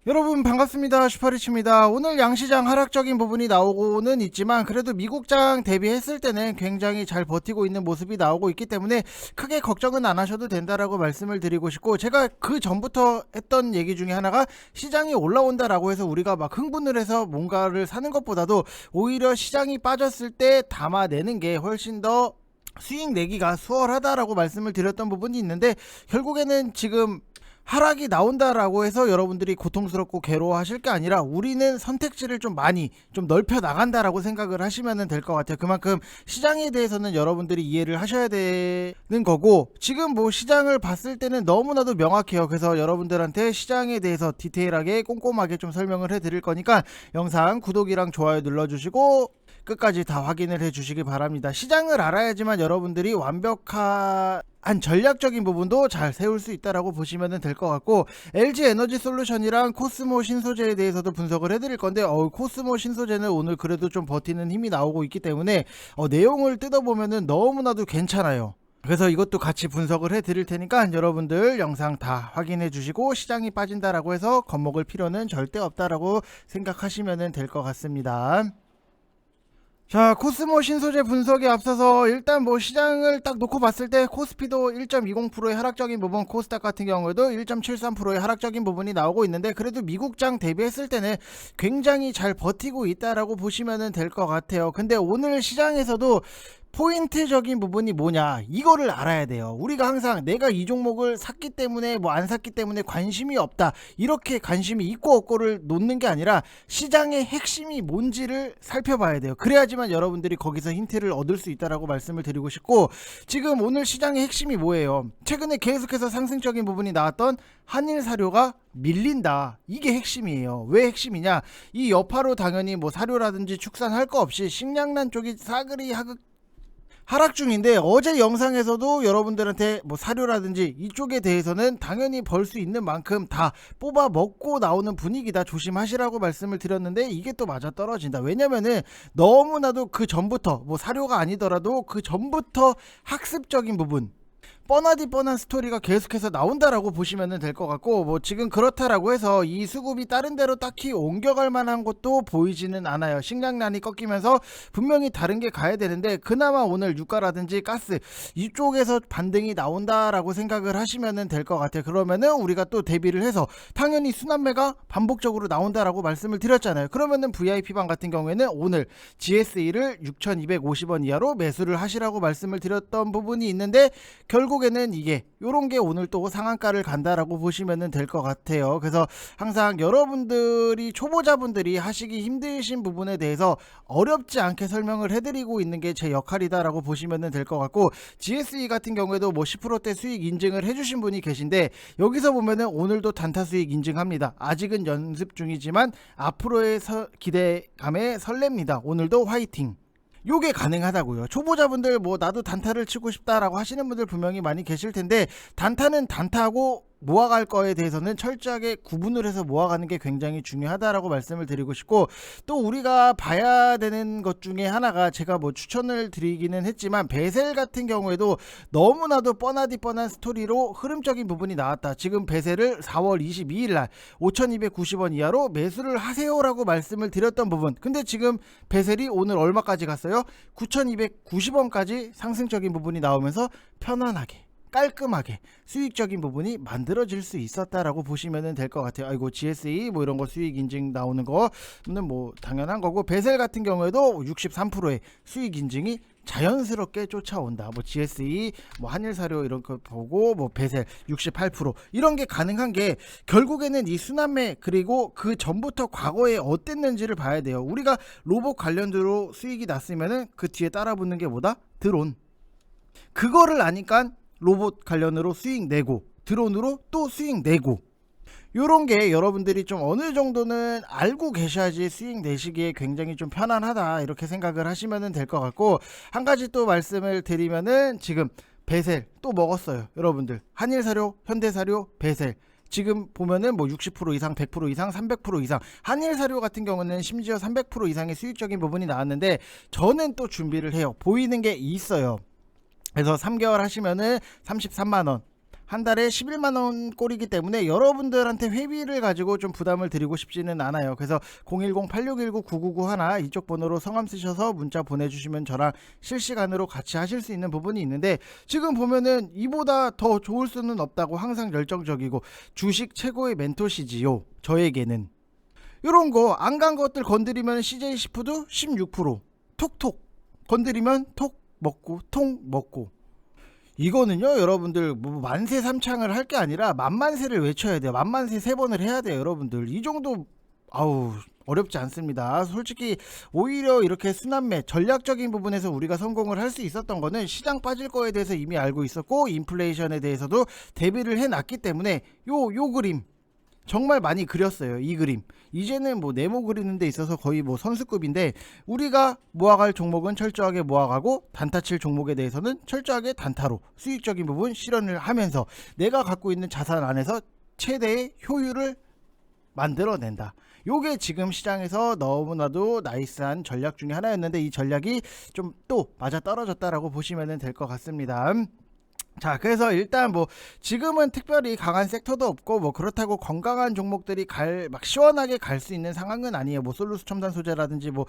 여러분 반갑습니다. 슈퍼리치입니다. 오늘 양시장 하락적인 부분이 나오고는 있지만 그래도 미국장 대비했을 때는 굉장히 잘 버티고 있는 모습이 나오고 있기 때문에 크게 걱정은 안 하셔도 된다라고 말씀을 드리고 싶고, 제가 그 전부터 했던 얘기 중에 하나가 시장이 올라온다라고 해서 우리가 막 흥분을 해서 뭔가를 사는 것보다도 오히려 시장이 빠졌을 때 담아내는 게 훨씬 더 수익 내기가 수월하다라고 말씀을 드렸던 부분이 있는데, 결국에는 지금 하락이 나온다라고 해서 여러분들이 고통스럽고 괴로워하실 게 아니라 우리는 선택지를 좀 많이 좀 넓혀 나간다라고 생각을 하시면 될 것 같아요. 그만큼 시장에 대해서는 여러분들이 이해를 하셔야 되는 거고, 지금 뭐 시장을 봤을 때는 너무나도 명확해요. 그래서 여러분들한테 시장에 대해서 디테일하게 꼼꼼하게 좀 설명을 해드릴 거니까 영상 구독이랑 좋아요 눌러주시고 끝까지 다 확인을 해 주시기 바랍니다. 시장을 알아야지만 여러분들이 완벽한 전략적인 부분도 잘 세울 수 있다라고 보시면 될 것 같고, LG 에너지 솔루션이랑 코스모 신소재에 대해서도 분석을 해드릴 건데, 코스모 신소재는 오늘 그래도 좀 버티는 힘이 나오고 있기 때문에 내용을 뜯어보면 너무나도 괜찮아요. 그래서 이것도 같이 분석을 해드릴 테니까 여러분들 영상 다 확인해 주시고, 시장이 빠진다라고 해서 겁먹을 필요는 절대 없다라고 생각하시면 될 것 같습니다. 자, 코스모 신소재 분석에 앞서서 일단 뭐 시장을 딱 놓고 봤을 때 코스피도 1.20%의 하락적인 부분, 코스닥 같은 경우에도 1.73%의 하락적인 부분이 나오고 있는데, 그래도 미국장 대비했을 때는 굉장히 잘 버티고 있다라고 보시면 될 것 같아요. 근데 오늘 시장에서도 포인트적인 부분이 뭐냐, 이거를 알아야 돼요. 우리가 항상 내가 이 종목을 샀기 때문에 뭐 안 샀기 때문에 관심이 없다, 이렇게 관심이 있고 없고를 놓는 게 아니라 시장의 핵심이 뭔지를 살펴봐야 돼요. 그래야지만 여러분들이 거기서 힌트를 얻을 수 있다라고 말씀을 드리고 싶고, 지금 오늘 시장의 핵심이 뭐예요? 최근에 계속해서 상승적인 부분이 나왔던 한일사료가 밀린다, 이게 핵심이에요. 왜 핵심이냐, 이 여파로 당연히 뭐 사료라든지 축산할 거 없이 식량난 쪽이 싸그리 하락 중인데, 어제 영상에서도 여러분들한테 뭐 사료라든지 이쪽에 대해서는 당연히 벌 수 있는 만큼 다 뽑아 먹고 나오는 분위기다, 조심하시라고 말씀을 드렸는데 이게 또 맞아 떨어진다. 왜냐면은 너무나도 그 전부터, 뭐 사료가 아니더라도 그 전부터 학습적인 부분, 뻔하디 뻔한 스토리가 계속해서 나온다라고 보시면 될 것 같고, 뭐 지금 그렇다라고 해서 이 수급이 다른 데로 딱히 옮겨갈 만한 것도 보이지는 않아요. 식량난이 꺾이면서 분명히 다른 게 가야 되는데, 그나마 오늘 유가라든지 가스 이쪽에서 반등이 나온다라고 생각을 하시면 될 것 같아요. 그러면은 우리가 또 대비를 해서 당연히 순환매가 반복적으로 나온다라고 말씀을 드렸잖아요. 그러면은 VIP방 같은 경우에는 오늘 GSE를 6,250원 이하로 매수를 하시라고 말씀을 드렸던 부분이 있는데, 결국에는 이게 요런 게 오늘 또 상한가를 간다라고 보시면 될 것 같아요. 그래서 항상 여러분들이, 초보자분들이 하시기 힘드신 부분에 대해서 어렵지 않게 설명을 해드리고 있는 게 제 역할이다라고 보시면 될 것 같고, GSE 같은 경우에도 뭐 10%대 수익 인증을 해주신 분이 계신데, 여기서 보면은 오늘도 단타 수익 인증합니다. 아직은 연습 중이지만 앞으로의 기대감에 설렙니다. 오늘도 화이팅. 요게 가능하다고요. 초보자분들 뭐 나도 단타를 치고 싶다라고 하시는 분들 분명히 많이 계실 텐데, 단타는 단타하고 모아갈 거에 대해서는 철저하게 구분을 해서 모아가는 게 굉장히 중요하다라고 말씀을 드리고 싶고, 또 우리가 봐야 되는 것 중에 하나가, 제가 뭐 추천을 드리기는 했지만 베셀 같은 경우에도 너무나도 뻔하디 뻔한 스토리로 흐름적인 부분이 나왔다. 지금 베셀을 4월 22일 날 5,290원 이하로 매수를 하세요라고 말씀을 드렸던 부분, 근데 지금 베셀이 오늘 얼마까지 갔어요? 9,290원까지 상승적인 부분이 나오면서 편안하게 깔끔하게 수익적인 부분이 만들어질 수 있었다라고 보시면 될 것 같아요. 아이고, GSE 뭐 이런 거 수익 인증 나오는 거는 뭐 당연한 거고, 베셀 같은 경우에도 63%의 수익 인증이 자연스럽게 쫓아온다. 뭐 GSE, 뭐 한일사료 이런 거 보고, 뭐 베셀 68% 이런 게 가능한 게, 결국에는 이 순환매 그리고 그 전부터 과거에 어땠는지를 봐야 돼요. 우리가 로봇 관련주로 수익이 났으면은 그 뒤에 따라붙는 게 뭐다? 드론. 그거를 아니까 로봇 관련으로 수익 내고, 드론으로 또 수익 내고, 요런 게 여러분들이 좀 어느 정도는 알고 계셔야지 수익 내시기에 굉장히 좀 편안하다, 이렇게 생각을 하시면 될 것 같고, 한 가지 또 말씀을 드리면은 지금 베셀 또 먹었어요. 여러분들 한일사료, 현대사료, 베셀 지금 보면은 뭐 60% 이상, 100% 이상, 300% 이상, 한일사료 같은 경우는 심지어 300% 이상의 수익적인 부분이 나왔는데, 저는 또 준비를 해요. 보이는 게 있어요. 그래서 3개월 하시면은 33만원, 한 달에 11만원 꼴이기 때문에 여러분들한테 회비를 가지고 좀 부담을 드리고 싶지는 않아요. 그래서 010-8619-9991 이쪽 번호로 성함 쓰셔서 문자 보내주시면 저랑 실시간으로 같이 하실 수 있는 부분이 있는데, 지금 보면은 이보다 더 좋을 수는 없다고 항상 열정적이고 주식 최고의 멘토시지요 저에게는. 요런 거 안 간 것들 건드리면 CJ시푸드 16% 톡톡 건드리면 톡 먹고 통 먹고. 이거는요 여러분들 뭐 만세 삼창을 할 게 아니라 만만세를 외쳐야 돼요. 만만세 3번을 해야 돼요 여러분들. 이 정도 아우 어렵지 않습니다. 솔직히 오히려 이렇게 순환매 전략적인 부분에서 우리가 성공을 할 수 있었던 거는 시장 빠질 거에 대해서 이미 알고 있었고 인플레이션에 대해서도 대비를 해놨기 때문에 요 그림 정말 많이 그렸어요. 이 그림 이제는 뭐 네모 그리는 데 있어서 거의 뭐 선수급인데, 우리가 모아갈 종목은 철저하게 모아가고 단타 칠 종목에 대해서는 철저하게 단타로 수익적인 부분 실현을 하면서 내가 갖고 있는 자산 안에서 최대의 효율을 만들어낸다. 요게 지금 시장에서 너무나도 나이스한 전략 중에 하나였는데, 이 전략이 좀 또 맞아 떨어졌다라고 보시면 될 것 같습니다. 자, 그래서 일단 뭐 지금은 특별히 강한 섹터도 없고 뭐 그렇다고 건강한 종목들이 막 시원하게 갈 수 있는 상황은 아니에요. 뭐 솔루스 첨단 소재라든지 뭐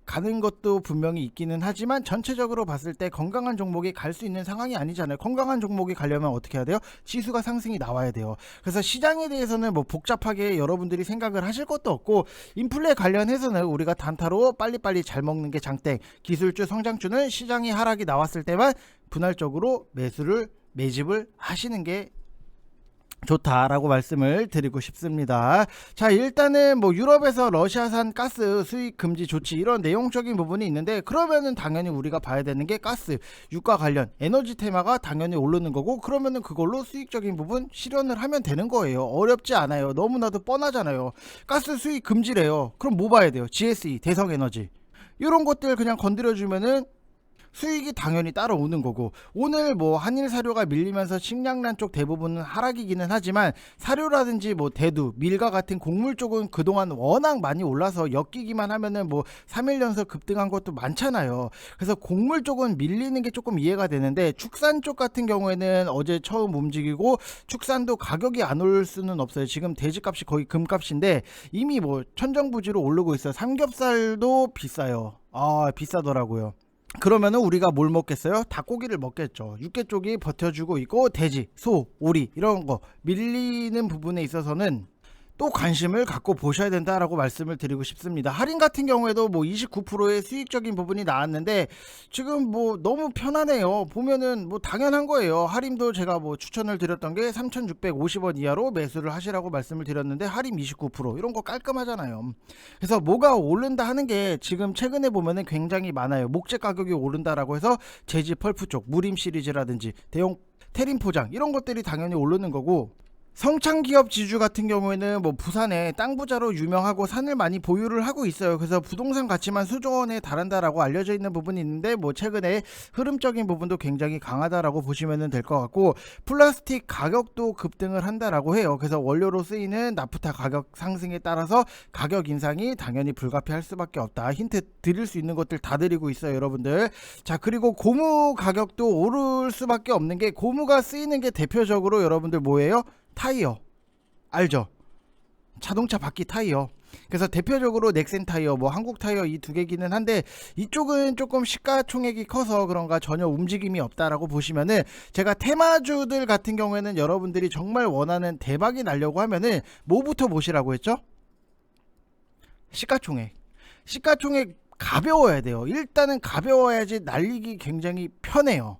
가는 것도 분명히 있기는 하지만 전체적으로 봤을 때 건강한 종목이 갈 수 있는 상황이 아니잖아요. 건강한 종목이 가려면 어떻게 해야 돼요? 지수가 상승이 나와야 돼요. 그래서 시장에 대해서는 뭐 복잡하게 여러분들이 생각을 하실 것도 없고, 인플레 관련해서는 우리가 단타로 빨리빨리 잘 먹는 게 장땡, 기술주 성장주는 시장이 하락이 나왔을 때만 분할적으로 매집을 하시는 게 좋다라고 말씀을 드리고 싶습니다. 자, 일단은 뭐 유럽에서 러시아산 가스 수입 금지 조치 이런 내용적인 부분이 있는데, 그러면은 당연히 우리가 봐야 되는 게 가스 유가 관련 에너지 테마가 당연히 오르는 거고, 그러면은 그걸로 수익적인 부분 실현을 하면 되는 거예요. 어렵지 않아요. 너무나도 뻔하잖아요. 가스 수입 금지래요. 그럼 뭐 봐야 돼요? GSE 대성에너지 이런 것들 그냥 건드려주면은 수익이 당연히 따라오는 거고, 오늘 뭐 한일 사료가 밀리면서 식량난 쪽 대부분은 하락이기는 하지만 사료라든지 뭐 대두, 밀과 같은 곡물 쪽은 그동안 워낙 많이 올라서 엮이기만 하면은 뭐 3일 연속 급등한 것도 많잖아요. 그래서 곡물 쪽은 밀리는 게 조금 이해가 되는데, 축산 쪽 같은 경우에는 어제 처음 움직이고 축산도 가격이 안 올 수는 없어요. 지금 돼지값이 거의 금값인데 이미 뭐 천정부지로 오르고 있어요. 삼겹살도 비싸요. 비싸더라고요. 그러면은 우리가 뭘 먹겠어요? 닭고기를 먹겠죠. 육개 쪽이 버텨주고 있고, 돼지, 소, 오리 이런 거 밀리는 부분에 있어서는 또 관심을 갖고 보셔야 된다라고 말씀을 드리고 싶습니다. 할인 같은 경우에도 뭐 29%의 수익적인 부분이 나왔는데 지금 뭐 너무 편하네요. 보면은 뭐 당연한 거예요. 할인도 제가 뭐 추천을 드렸던 게 3,650원 이하로 매수를 하시라고 말씀을 드렸는데 할인 29% 이런 거 깔끔하잖아요. 그래서 뭐가 오른다 하는 게 지금 최근에 보면은 굉장히 많아요. 목재 가격이 오른다라고 해서 제지 펄프 쪽 무림 시리즈라든지 대형 테린 포장 이런 것들이 당연히 오르는 거고, 성창기업 지주 같은 경우에는 뭐 부산에 땅 부자로 유명하고 산을 많이 보유를 하고 있어요. 그래서 부동산 가치만 수조 원에 달한다라고 알려져 있는 부분이 있는데, 뭐 최근에 흐름적인 부분도 굉장히 강하다라고 보시면 될 것 같고, 플라스틱 가격도 급등을 한다라고 해요. 그래서 원료로 쓰이는 나프타 가격 상승에 따라서 가격 인상이 당연히 불가피할 수밖에 없다. 힌트 드릴 수 있는 것들 다 드리고 있어요 여러분들. 자, 그리고 고무 가격도 오를 수밖에 없는 게, 고무가 쓰이는 게 대표적으로 여러분들 뭐예요? 타이어 알죠? 자동차 바퀴 타이어. 그래서 대표적으로 넥센 타이어, 뭐 한국 타이어 이 두 개기는 한데, 이쪽은 조금 시가총액이 커서 그런가 전혀 움직임이 없다라고 보시면은, 제가 테마주들 같은 경우에는 여러분들이 정말 원하는 대박이 나려고 하면은 뭐부터 보시라고 했죠? 시가총액 가벼워야 돼요. 일단은 가벼워야지 날리기 굉장히 편해요.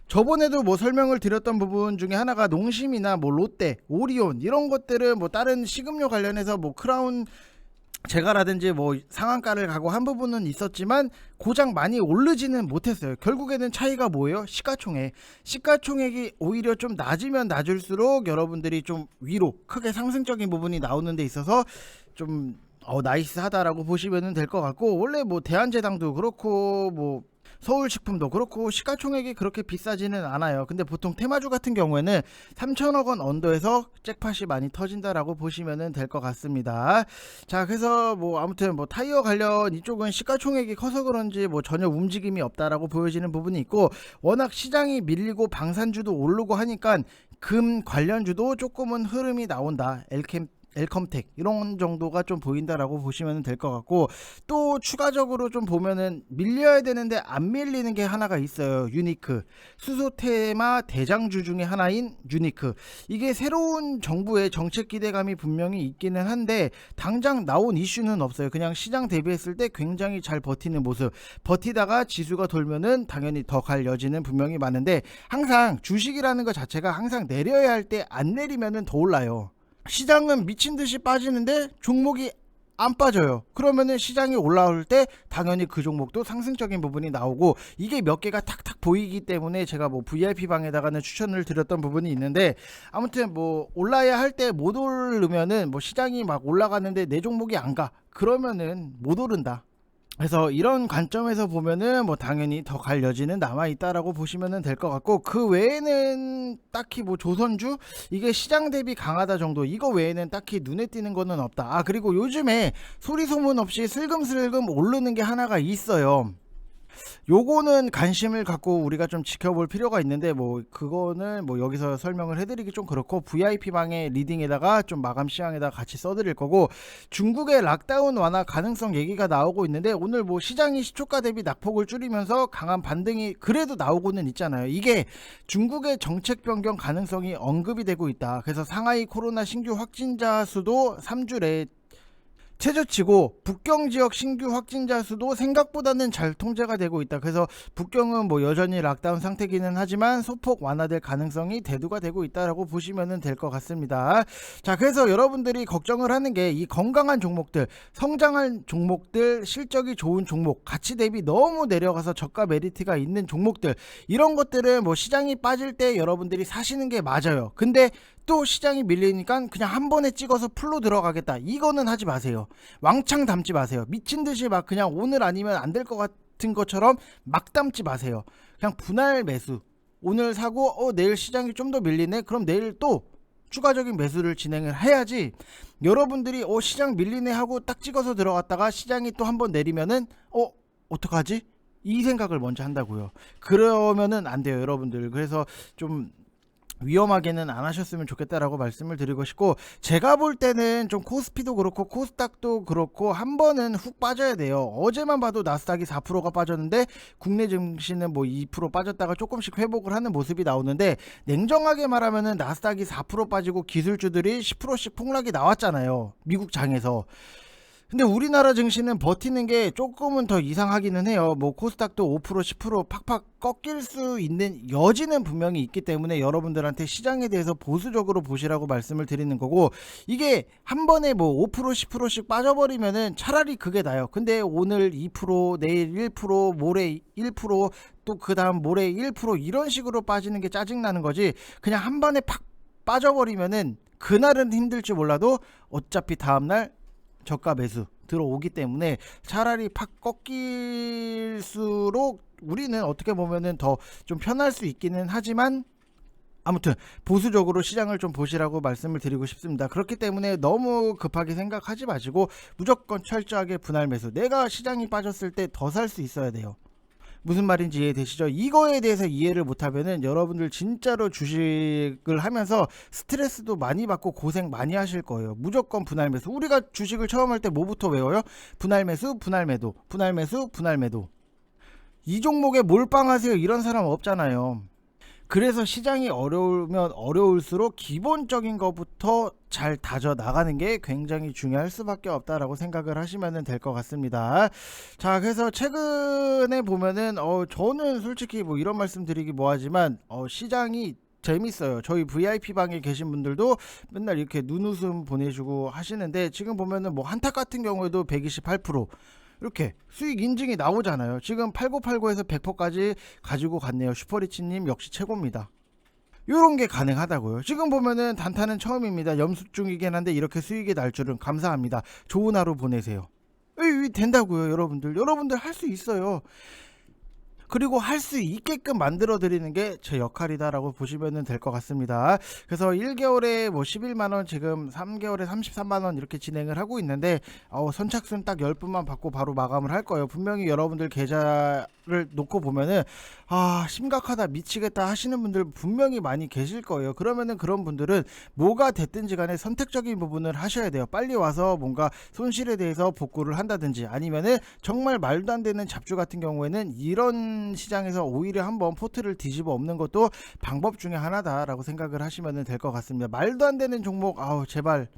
저번에도 뭐 설명을 드렸던 부분 중에 하나가 농심이나 뭐 롯데, 오리온 이런 것들은 뭐 다른 식음료 관련해서 뭐 크라운 제가라든지 뭐 상한가를 가고 한 부분은 있었지만 고작 많이 오르지는 못했어요. 결국에는 차이가 뭐예요? 시가총액이 오히려 좀 낮으면 낮을수록 여러분들이 좀 위로 크게 상승적인 부분이 나오는 데 있어서 좀 나이스하다라고 보시면 될 것 같고, 원래 뭐 대한제당도 그렇고 뭐 서울식품도 그렇고 시가총액이 그렇게 비싸지는 않아요. 근데 보통 테마주 같은 경우에는 3천억 원 언더에서 잭팟이 많이 터진다라고 보시면 될 것 같습니다. 자, 그래서 뭐 아무튼 뭐 타이어 관련 이쪽은 시가총액이 커서 그런지 뭐 전혀 움직임이 없다라고 보여지는 부분이 있고, 워낙 시장이 밀리고 방산주도 오르고 하니까 금 관련주도 조금은 흐름이 나온다. 엘컴텍 이런 정도가 좀 보인다라고 보시면 될 것 같고, 또 추가적으로 좀 보면은 밀려야 되는데 안 밀리는 게 하나가 있어요. 유니크, 수소 테마 대장주 중에 하나인 유니크. 이게 새로운 정부의 정책 기대감이 분명히 있기는 한데 당장 나온 이슈는 없어요. 그냥 시장 대비했을 때 굉장히 잘 버티는 모습, 버티다가 지수가 돌면은 당연히 더 갈 여지는 분명히 많은데, 항상 주식이라는 것 자체가 항상 내려야 할 때 안 내리면은 더 올라요. 시장은 미친듯이 빠지는데 종목이 안 빠져요. 그러면은 시장이 올라올 때 당연히 그 종목도 상승적인 부분이 나오고, 이게 몇 개가 탁탁 보이기 때문에 제가 뭐 VIP 방에다가는 추천을 드렸던 부분이 있는데, 아무튼 뭐 올라야 할 때 못 오르면은 뭐 시장이 막 올라가는데 내 종목이 안 가, 그러면은 못 오른다. 그래서 이런 관점에서 보면은 뭐 당연히 더 갈 여지는 남아 있다라고 보시면 될 것 같고, 그 외에는 딱히 뭐 조선주 이게 시장 대비 강하다 정도, 이거 외에는 딱히 눈에 띄는 거는 없다. 그리고 요즘에 소리 소문 없이 슬금슬금 오르는 게 하나가 있어요. 요거는 관심을 갖고 우리가 좀 지켜볼 필요가 있는데, 뭐 그거는 뭐 여기서 설명을 해드리기 좀 그렇고, VIP 방의 리딩에다가 좀 마감 시황에다가 같이 써드릴 거고, 중국의 락다운 완화 가능성 얘기가 나오고 있는데, 오늘 뭐 시장이 시초가 대비 낙폭을 줄이면서 강한 반등이 그래도 나오고는 있잖아요. 이게 중국의 정책 변경 가능성이 언급이 되고 있다. 그래서 상하이 코로나 신규 확진자 수도 3주 내에 최저치고, 북경 지역 신규 확진자 수도 생각보다는 잘 통제가 되고 있다. 그래서 북경은 뭐 여전히 락다운 상태기는 하지만 소폭 완화될 가능성이 대두가 되고 있다라고 보시면 될 것 같습니다. 자, 그래서 여러분들이 걱정을 하는 게 이 건강한 종목들, 성장한 종목들, 실적이 좋은 종목, 가치 대비 너무 내려가서 저가 메리트가 있는 종목들, 이런 것들은 뭐 시장이 빠질 때 여러분들이 사시는 게 맞아요. 근데 또 시장이 밀리니까 그냥 한 번에 찍어서 풀로 들어가겠다, 이거는 하지 마세요. 왕창 담지 마세요. 미친듯이 막 그냥 오늘 아니면 안 될 것 같은 것처럼 막 담지 마세요. 그냥 분할 매수, 오늘 사고 내일 시장이 좀 더 밀리네, 그럼 내일 또 추가적인 매수를 진행을 해야지, 여러분들이 시장 밀리네 하고 딱 찍어서 들어갔다가 시장이 또 한 번 내리면은 어떡하지? 이 생각을 먼저 한다고요. 그러면은 안 돼요, 여러분들. 그래서 좀 위험하게는 안 하셨으면 좋겠다라고 말씀을 드리고 싶고, 제가 볼 때는 좀 코스피도 그렇고 코스닥도 그렇고 한 번은 훅 빠져야 돼요. 어제만 봐도 나스닥이 4%가 빠졌는데 국내 증시는 뭐 2% 빠졌다가 조금씩 회복을 하는 모습이 나오는데, 냉정하게 말하면은 나스닥이 4% 빠지고 기술주들이 10%씩 폭락이 나왔잖아요, 미국 장에서. 근데 우리나라 증시는 버티는 게 조금은 더 이상하기는 해요. 뭐 코스닥도 5% 10% 팍팍 꺾일 수 있는 여지는 분명히 있기 때문에 여러분들한테 시장에 대해서 보수적으로 보시라고 말씀을 드리는 거고, 이게 한 번에 뭐 5% 10%씩 빠져버리면은 차라리 그게 나요. 근데 오늘 2%, 내일 1%, 모레 1%, 또 그 다음 모레 1% 이런 식으로 빠지는 게 짜증나는 거지, 그냥 한 번에 팍 빠져버리면은 그날은 힘들지 몰라도 어차피 다음날 저가 매수 들어오기 때문에 차라리 팍 꺾일수록 우리는 어떻게 보면은 더 좀 편할 수 있기는 하지만, 아무튼 보수적으로 시장을 좀 보시라고 말씀을 드리고 싶습니다. 그렇기 때문에 너무 급하게 생각하지 마시고 무조건 철저하게 분할 매수, 내가 시장이 빠졌을 때 더 살 수 있어야 돼요. 무슨 말인지 이해되시죠? 이거에 대해서 이해를 못하면은 여러분들 진짜로 주식을 하면서 스트레스도 많이 받고 고생 많이 하실 거예요. 무조건 분할 매수. 우리가 주식을 처음 할 때 뭐부터 외워요? 분할 매수, 분할 매도, 분할 매수, 분할 매도. 이 종목에 몰빵하세요 이런 사람 없잖아요. 그래서 시장이 어려우면 어려울수록 기본적인 것부터 잘 다져 나가는 게 굉장히 중요할 수밖에 없다라고 생각을 하시면 될 것 같습니다. 자, 그래서 최근에 보면은 저는 솔직히 뭐 이런 말씀 드리기 뭐하지만 시장이 재밌어요. 저희 VIP 방에 계신 분들도 맨날 이렇게 눈웃음 보내주고 하시는데, 지금 보면은 뭐 한탁 같은 경우에도 128% 이렇게 수익 인증이 나오잖아요. 지금 8989에서 100%까지 가지고 갔네요. 슈퍼리치님 역시 최고입니다. 요런 게 가능하다고요. 지금 보면은 단타는 처음입니다. 염수 중이긴 한데 이렇게 수익이 날 줄은, 감사합니다. 좋은 하루 보내세요. 된다고요, 여러분들 할 수 있어요. 그리고 할 수 있게끔 만들어 드리는 게 제 역할이다라고 보시면 될 것 같습니다. 그래서 1개월에 뭐 11만원, 지금 3개월에 33만원 이렇게 진행을 하고 있는데 선착순 딱 10분만 받고 바로 마감을 할 거예요. 분명히 여러분들 계좌 를 놓고 보면은 심각하다 미치겠다 하시는 분들 분명히 많이 계실 거예요. 그러면은 그런 분들은 뭐가 됐든지 간에 선택적인 부분을 하셔야 돼요. 빨리 와서 뭔가 손실에 대해서 복구를 한다든지, 아니면은 정말 말도 안 되는 잡주 같은 경우에는 이런 시장에서 오히려 한번 포트를 뒤집어 엎는 것도 방법 중에 하나다라고 생각을 하시면 될 것 같습니다. 말도 안 되는 종목 제발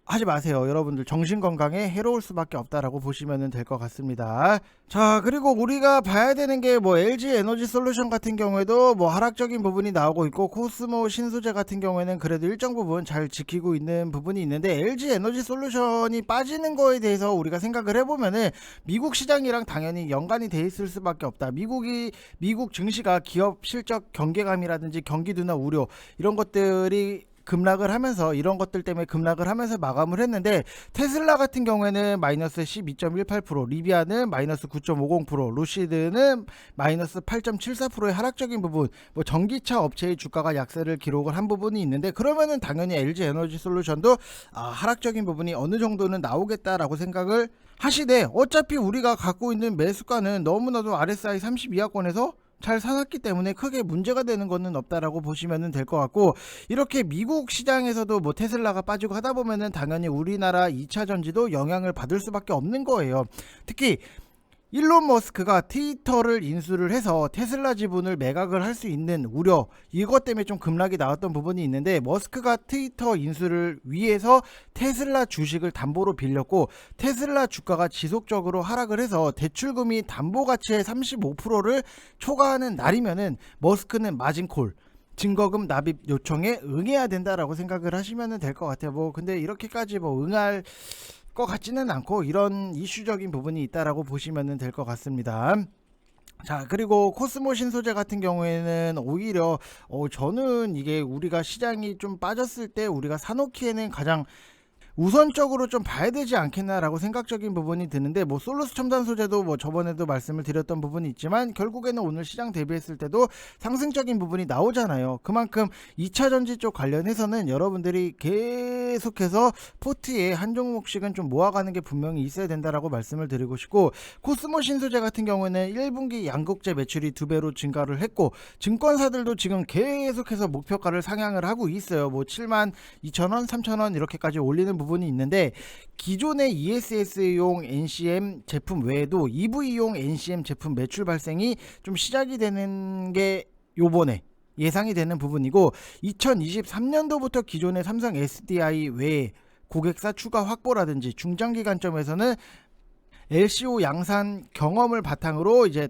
하지 마세요. 여러분들 정신 건강에 해로울 수밖에 없다라고 보시면 될 것 같습니다. 자, 그리고 우리가 봐야 되는 게 LG 에너지 솔루션 같은 경우에도 하락적인 부분이 나오고 있고, 코스모 신소재 같은 경우에는 그래도 일정 부분 잘 지키고 있는 부분이 있는데, LG 에너지 솔루션이 빠지는 거에 대해서 우리가 생각을 해보면은 미국 시장이랑 당연히 연관이 돼 있을 수밖에 없다. 미국 증시가 기업 실적 경계감이라든지 경기도나 우려 이런 것들이 급락을 하면서, 이런 것들 때문에 급락을 하면서 마감을 했는데, 테슬라 같은 경우에는 마이너스 12.18%, 리비아는 마이너스 9.50%, 루시드는 마이너스 8.74%의 하락적인 부분, 전기차 업체의 주가가 약세를 기록을 한 부분이 있는데, 그러면은 당연히 LG 에너지 솔루션도 하락적인 부분이 어느 정도는 나오겠다라고 생각을 하시되, 어차피 우리가 갖고 있는 매수가는 너무나도 RSI 32하권에서 잘 사놨기 때문에 크게 문제가 되는 거는 없다라고 보시면 될 것 같고, 이렇게 미국 시장에서도 테슬라가 빠지고 하다 보면은 당연히 우리나라 2차 전지도 영향을 받을 수밖에 없는 거예요. 특히 일론 머스크가 트위터를 인수를 해서 테슬라 지분을 매각을 할 수 있는 우려, 이것 때문에 좀 급락이 나왔던 부분이 있는데, 머스크가 트위터 인수를 위해서 테슬라 주식을 담보로 빌렸고, 테슬라 주가가 지속적으로 하락을 해서 대출금이 담보 가치의 35%를 초과하는 날이면은 머스크는 마진콜, 증거금 납입 요청에 응해야 된다라고 생각을 하시면 될 것 같아요. 근데 이렇게까지 응할 것 같지는 않고, 이런 이슈적인 부분이 있다라고 보시면 될 것 같습니다. 자, 그리고 코스모 신소재 같은 경우에는 오히려 저는 이게 우리가 시장이 좀 빠졌을 때 우리가 사놓기에는 가장 우선적으로 좀 봐야 되지 않겠나라고 생각적인 부분이 드는데, 솔루스 첨단 소재도 저번에도 말씀을 드렸던 부분이 있지만, 결국에는 오늘 시장 대비했을 때도 상승적인 부분이 나오잖아요. 그만큼 2차 전지 쪽 관련해서는 여러분들이 계속해서 포트에 한 종목씩은 좀 모아가는 게 분명히 있어야 된다라고 말씀을 드리고 싶고, 코스모 신소재 같은 경우에는 1분기 양극재 매출이 2배로 증가를 했고, 증권사들도 지금 계속해서 목표가를 상향을 하고 있어요. 72,000원, 3,000원 이렇게까지 올리는 부분이 있는데, 기존의 ESS용 NCM 제품 외에도 EV용 NCM 제품 매출 발생이 좀 시작이 되는 게 요번에 예상이 되는 부분이고, 2023년도부터 기존의 삼성 SDI 외에 고객사 추가 확보라든지 중장기 관점에서는 LCO 양산 경험을 바탕으로 이제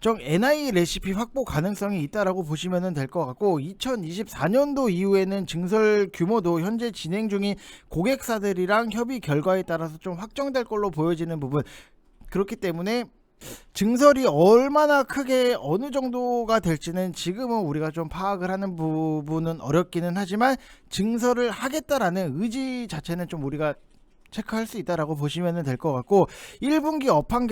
NI 레시피 확보 가능성이 있다라고 보시면 될 것 같고, 2024년도 이후에는 증설 규모도 현재 진행 중인 고객사들이랑 협의 결과에 따라서 좀 확정될 걸로 보여지는 부분, 그렇기 때문에 증설이 얼마나 크게 어느 정도가 될지는 지금은 우리가 좀 파악을 하는 부분은 어렵기는 하지만, 증설을 하겠다라는 의지 자체는 좀 우리가 체크할 수 있다라고 보시면 될 것 같고, 1분기 업황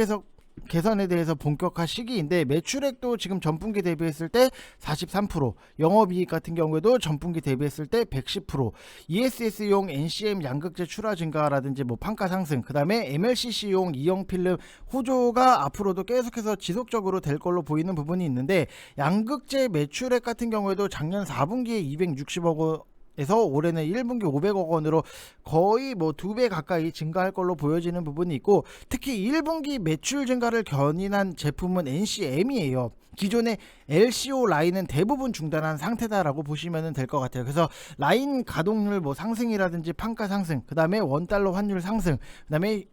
개선에 대해서 본격화 시기인데, 매출액도 지금 전분기 대비했을 때 43%, 영업이익 같은 경우에도 전분기 대비했을 때 110%, ESS용 NCM 양극재 출하 증가라든지 판가 상승, 그 다음에 MLCC용 이형 필름 호조가 앞으로도 계속해서 지속적으로 될 걸로 보이는 부분이 있는데, 양극재 매출액 같은 경우에도 작년 4분기에 260억 원 에서 올해는 1분기 500억 원으로 거의 2배 가까이 증가할 걸로 보여지는 부분이 있고, 특히 1분기 매출 증가를 견인한 제품은 NCM이에요. 기존의 LCO 라인은 대부분 중단한 상태다라고 보시면 될 것 같아요. 그래서 라인 가동률 상승이라든지 판가 상승, 그 다음에 원달러 환율 상승, 그 다음에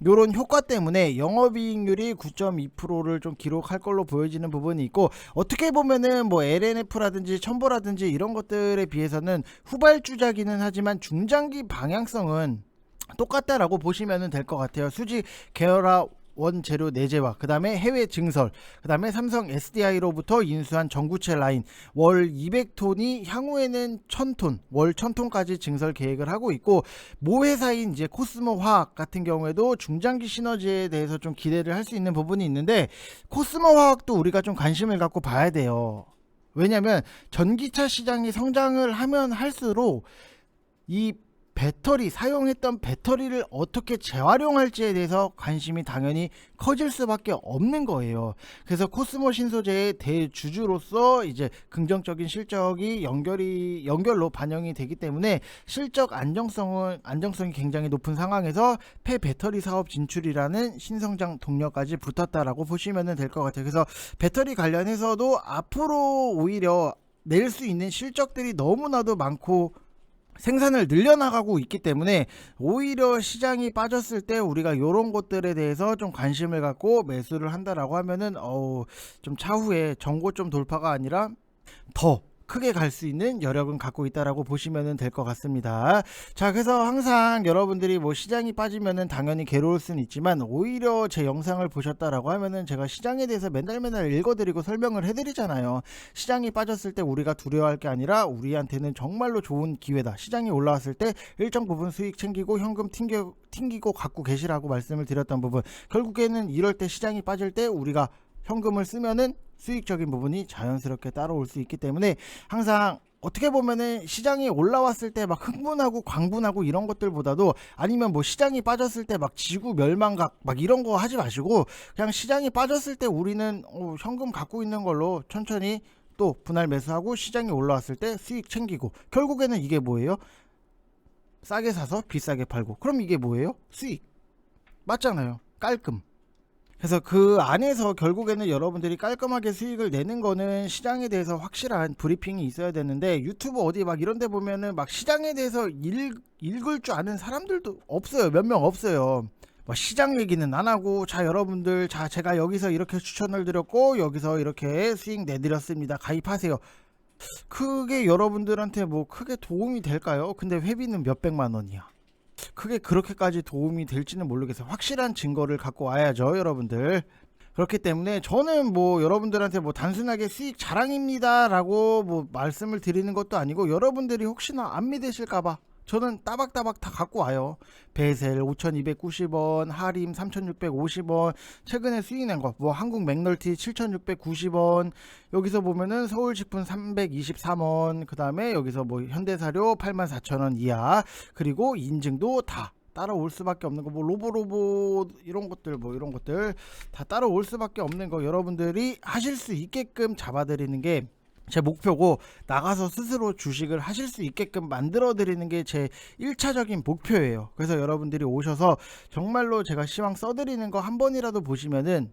요런 효과 때문에 영업이익률이 9.2%를 좀 기록할 걸로 보여지는 부분이 있고, 어떻게 보면은 LNF라든지 첨보라든지 이런 것들에 비해서는 후발주자기는 하지만 중장기 방향성은 똑같다라고 보시면 될 것 같아요. 수지 계열화 원재료 내재화, 그 다음에 해외 증설, 그 다음에 삼성 SDI로부터 인수한 전구체 라인 월 200톤이 향후에는 1000톤, 월 1000톤까지 증설 계획을 하고 있고, 모 회사인 이제 코스모 화학 같은 경우에도 중장기 시너지에 대해서 좀 기대를 할 수 있는 부분이 있는데, 코스모 화학도 우리가 좀 관심을 갖고 봐야 돼요. 왜냐면 전기차 시장이 성장을 하면 할수록 이 배터리, 사용했던 배터리를 어떻게 재활용할지에 대해서 관심이 당연히 커질 수밖에 없는 거예요. 그래서 코스모 신소재의 대주주로서 이제 긍정적인 실적이 연결로 반영이 되기 때문에 실적 안정성이 굉장히 높은 상황에서 폐배터리 사업 진출이라는 신성장 동력까지 붙었다라고 보시면 될 것 같아요. 그래서 배터리 관련해서도 앞으로 오히려 낼 수 있는 실적들이 너무나도 많고 생산을 늘려나가고 있기 때문에 오히려 시장이 빠졌을 때 우리가 이런 것들에 대해서 좀 관심을 갖고 매수를 한다라고 하면은 좀 차후에 전고점 돌파가 아니라 더 크게 갈 수 있는 여력은 갖고 있다라고 보시면 될 것 같습니다. 자, 그래서 항상 여러분들이 뭐 시장이 빠지면은 당연히 괴로울 수는 있지만 오히려 제 영상을 보셨다라고 하면은 제가 시장에 대해서 맨날 읽어드리고 설명을 해드리잖아요. 시장이 빠졌을 때 우리가 두려워할 게 아니라 우리한테는 정말로 좋은 기회다. 시장이 올라왔을 때 일정 부분 수익 챙기고 현금 튕기고 갖고 계시라고 말씀을 드렸던 부분, 결국에는 이럴 때 시장이 빠질 때 우리가 현금을 쓰면은 수익적인 부분이 자연스럽게 따라올 수 있기 때문에 항상 어떻게 보면은 시장이 올라왔을 때 막 흥분하고 광분하고 이런 것들보다도, 아니면 뭐 시장이 빠졌을 때 막 지구 멸망각 막 이런 거 하지 마시고 그냥 시장이 빠졌을 때 우리는 현금 갖고 있는 걸로 천천히 또 분할 매수하고 시장이 올라왔을 때 수익 챙기고, 결국에는 이게 뭐예요? 싸게 사서 비싸게 팔고, 그럼 이게 뭐예요? 수익 맞잖아요. 깔끔. 그래서 그 안에서 결국에는 여러분들이 깔끔하게 수익을 내는 거는 시장에 대해서 확실한 브리핑이 있어야 되는데, 유튜브 어디 막 이런 데 보면은 막 시장에 대해서 읽을 줄 아는 사람들도 없어요. 몇 명 없어요. 뭐 시장 얘기는 안 하고, 자 여러분들, 자 제가 여기서 이렇게 추천을 드렸고 여기서 이렇게 수익 내드렸습니다, 가입하세요. 그게 여러분들한테 뭐 크게 도움이 될까요? 근데 회비는 몇백만 원이야. 크게 그렇게까지 도움이 될지는 모르겠어요. 확실한 증거를 갖고 와야죠, 여러분들. 그렇기 때문에 저는 뭐 여러분들한테 뭐 단순하게 수익 자랑입니다 라고 뭐 말씀을 드리는 것도 아니고, 여러분들이 혹시나 안 믿으실까봐 저는 따박따박 다 갖고 와요. 베셀 5,290원, 하림 3,650원, 최근에 수익 낸 거 뭐 한국 맥널티 7,690원, 여기서 보면은 서울직분 323원, 그 다음에 여기서 뭐 현대사료 84,000원 이하, 그리고 인증도 다 따라올 수밖에 없는 거, 뭐 로보로보 이런 것들 다 따라올 수밖에 없는 거, 여러분들이 하실 수 있게끔 잡아드리는 게 제 목표고, 나가서 스스로 주식을 하실 수 있게끔 만들어 드리는 게 제 1차적인 목표예요. 그래서 여러분들이 오셔서 정말로 제가 시황 써드리는 거 한 번이라도 보시면은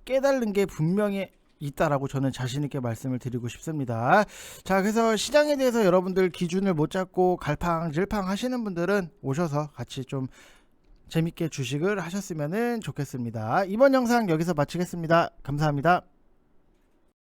깨달는 게 분명히 있다라고 저는 자신 있게 말씀을 드리고 싶습니다. 자, 그래서 시장에 대해서 여러분들 기준을 못 잡고 갈팡질팡 하시는 분들은 오셔서 같이 좀 재밌게 주식을 하셨으면 좋겠습니다. 이번 영상 여기서 마치겠습니다. 감사합니다.